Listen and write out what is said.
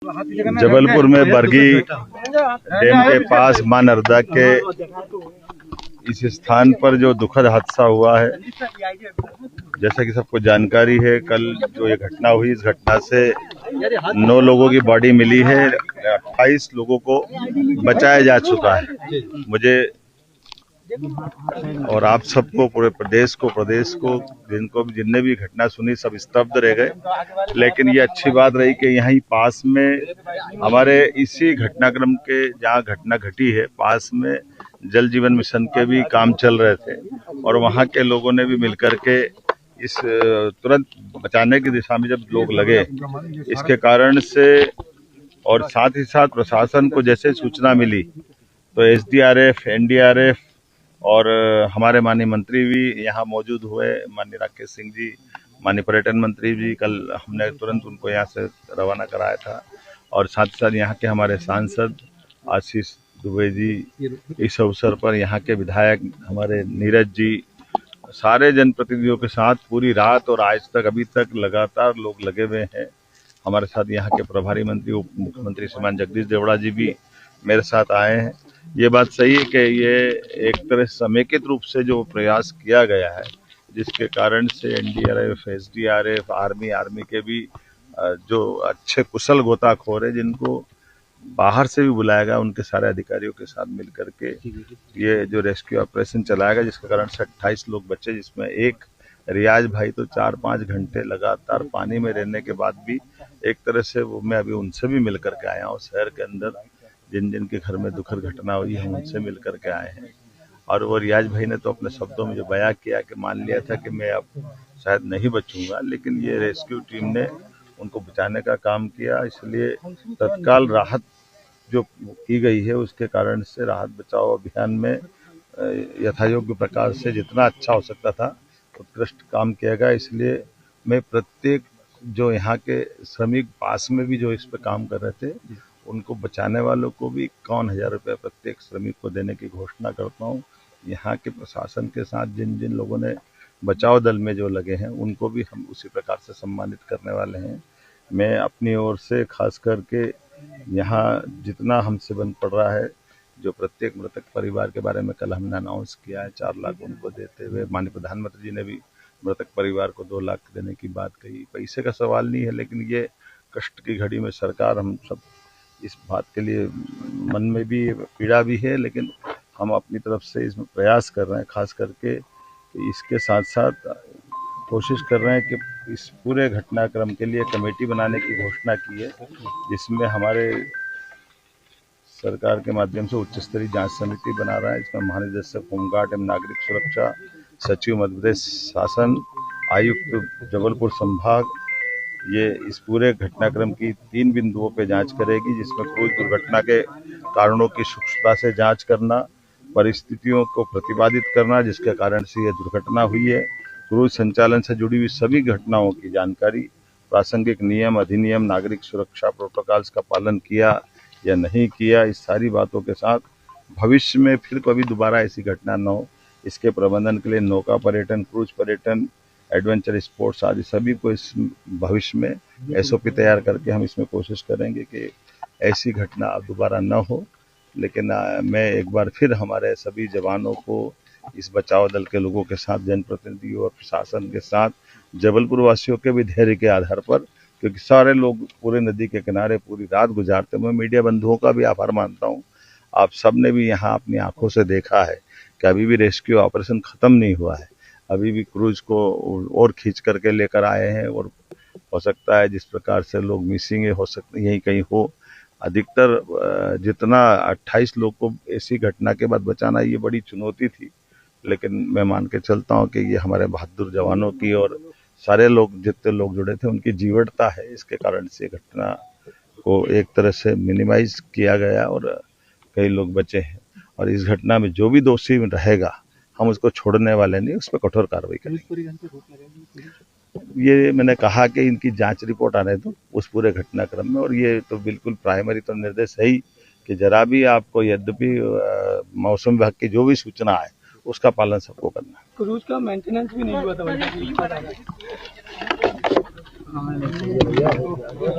जबलपुर में बरगी डैम के पास मां नर्मदा के इस स्थान पर जो दुखद हादसा हुआ है, जैसा कि सबको जानकारी है, कल जो ये घटना हुई, इस घटना से 9 लोगों की बॉडी मिली है, 28 लोगों को बचाया जा चुका है। मुझे और आप सबको, पूरे प्रदेश को जिनने भी घटना सुनी, सब स्तब्ध रह गए। लेकिन ये अच्छी बात रही कि यहीं पास में हमारे इसी घटनाक्रम के जहाँ घटना घटी है, पास में जल जीवन मिशन के भी काम चल रहे थे और वहाँ के लोगों ने भी मिलकर के इस तुरंत बचाने की दिशा में जब लोग लगे, इसके कारण से और साथ ही साथ प्रशासन को जैसे सूचना मिली तो एसडीआरएफ, एनडीआरएफ और हमारे माननीय मंत्री भी यहाँ मौजूद हुए, माननीय राकेश सिंह जी, माननीय पर्यटन मंत्री जी, कल हमने तुरंत उनको यहाँ से रवाना कराया था। और साथ ही साथ यहाँ के हमारे सांसद आशीष दुबे जी, इस अवसर पर यहाँ के विधायक हमारे नीरज जी, सारे जनप्रतिनिधियों के साथ पूरी रात और आज तक अभी तक लगातार लोग लगे हुए हैं। हमारे साथ यहाँ के प्रभारी मंत्री, उप मुख्यमंत्री श्रीमान जगदीश देवड़ा जी भी मेरे साथ आए हैं। ये बात सही है कि ये एक तरह समेकित रूप से जो प्रयास किया गया है, जिसके कारण से एनडीआरएफ, एसडीआरएफ, आर्मी के भी जो अच्छे कुशल गोताखोर है, जिनको बाहर से भी बुलाया गया, उनके सारे अधिकारियों के साथ मिलकर के ये जो रेस्क्यू ऑपरेशन चलाया गया, जिसके कारण से 28 लोग बचे, जिसमें एक रियाज भाई तो 4-5 घंटे लगातार पानी में रहने के बाद भी एक तरह से वो, मैं अभी उनसे भी मिल करके आया हूँ। शहर के अंदर जिन जिन के घर में दुखद घटना हुई, हम उनसे मिल करके आए हैं। और वो रियाज भाई ने तो अपने शब्दों में जो बयां किया कि मान लिया था कि मैं अब शायद नहीं बचूंगा, लेकिन ये रेस्क्यू टीम ने उनको बचाने का काम किया। इसलिए तत्काल राहत जो की गई है, उसके कारण से राहत बचाव अभियान में यथायोग्य प्रकार से जितना अच्छा हो सकता था उत्कृष्ट काम किया गया। इसलिए मैं प्रत्येक जो यहाँ के श्रमिक पास में भी जो इस पर काम कर रहे थे, उनको बचाने वालों को भी 51,000 रुपये प्रत्येक श्रमिक को देने की घोषणा करता हूँ। यहाँ के प्रशासन के साथ जिन जिन लोगों ने बचाव दल में जो लगे हैं, उनको भी हम उसी प्रकार से सम्मानित करने वाले हैं। मैं अपनी ओर से खास करके यहाँ जितना हमसे बन पड़ रहा है, जो प्रत्येक मृतक परिवार के बारे में कल हमने अनाउंस किया है 4 लाख उनको देते हुए, माननीय प्रधानमंत्री जी ने भी मृतक परिवार को 2 लाख देने की बात कही। पैसे का सवाल नहीं है, लेकिन ये कष्ट की घड़ी में सरकार, हम सब इस बात के लिए मन में भी पीड़ा भी है, लेकिन हम अपनी तरफ से इसमें प्रयास कर रहे हैं। खास करके इसके साथ साथ कोशिश कर रहे हैं कि इस पूरे घटनाक्रम के लिए कमेटी बनाने की घोषणा की है, जिसमें हमारे सरकार के माध्यम से उच्च स्तरीय जांच समिति बना रहा है। इसमें महानिदेशक होमगार्ड एवं नागरिक सुरक्षा, सचिव मध्य प्रदेश शासन, आयुक्त जबलपुर संभाग, ये इस पूरे घटनाक्रम की 3 बिंदुओं पे जांच करेगी, जिसमें क्रूज दुर्घटना के कारणों की सूक्ष्मता से जांच करना, परिस्थितियों को प्रतिपादित करना जिसके कारण से ये दुर्घटना हुई है, क्रूज संचालन से जुड़ी हुई सभी घटनाओं की जानकारी, प्रासंगिक नियम, अधिनियम, नागरिक सुरक्षा प्रोटोकॉल्स का पालन किया या नहीं किया, इस सारी बातों के साथ भविष्य में फिर कभी दोबारा ऐसी घटना न हो, इसके प्रबंधन के लिए नौका पर्यटन, क्रूज पर्यटन, एडवेंचर स्पोर्ट्स आदि सभी को इस भविष्य में एसओपी तैयार करके हम इसमें कोशिश करेंगे कि ऐसी घटना अब दोबारा न हो। लेकिन मैं एक बार फिर हमारे सभी जवानों को, इस बचाव दल के लोगों के साथ, जनप्रतिनिधियों और प्रशासन के साथ, जबलपुर वासियों के भी धैर्य के आधार पर, क्योंकि सारे लोग पूरे नदी के किनारे पूरी रात गुजारते हुए, मैं मीडिया बंधुओं का भी आभार मानता हूँ। आप सब ने भी यहाँ अपनी आंखों से देखा है कि अभी भी रेस्क्यू ऑपरेशन खत्म नहीं हुआ है, अभी भी क्रूज को और खींच करके लेकर आए हैं। और हो सकता है जिस प्रकार से लोग मिसिंग हो सकते, यहीं कहीं हो, अधिकतर जितना 28 लोग को ऐसी घटना के बाद बचाना, ये बड़ी चुनौती थी। लेकिन मैं मान के चलता हूँ कि ये हमारे बहादुर जवानों की और सारे लोग, जितने लोग जुड़े थे, उनकी जीवटता है, इसके कारण से घटना को एक तरह से मिनिमाइज किया गया और कई लोग बचे हैं। और इस घटना में जो भी दोषी रहेगा, हम उसको छोड़ने वाले नहीं, उस पर कठोर कार्रवाई करेंगे। ये मैंने कहा कि इनकी जांच रिपोर्ट आने दो उस पूरे घटनाक्रम में, और ये तो बिल्कुल प्राइमरी तो निर्देश है ही कि जरा भी आपको, यद्यपि मौसम विभाग की जो भी सूचना है उसका पालन सबको करना है। क्रूज का मेंटेनेंस भी नहीं हुआ था। हाँ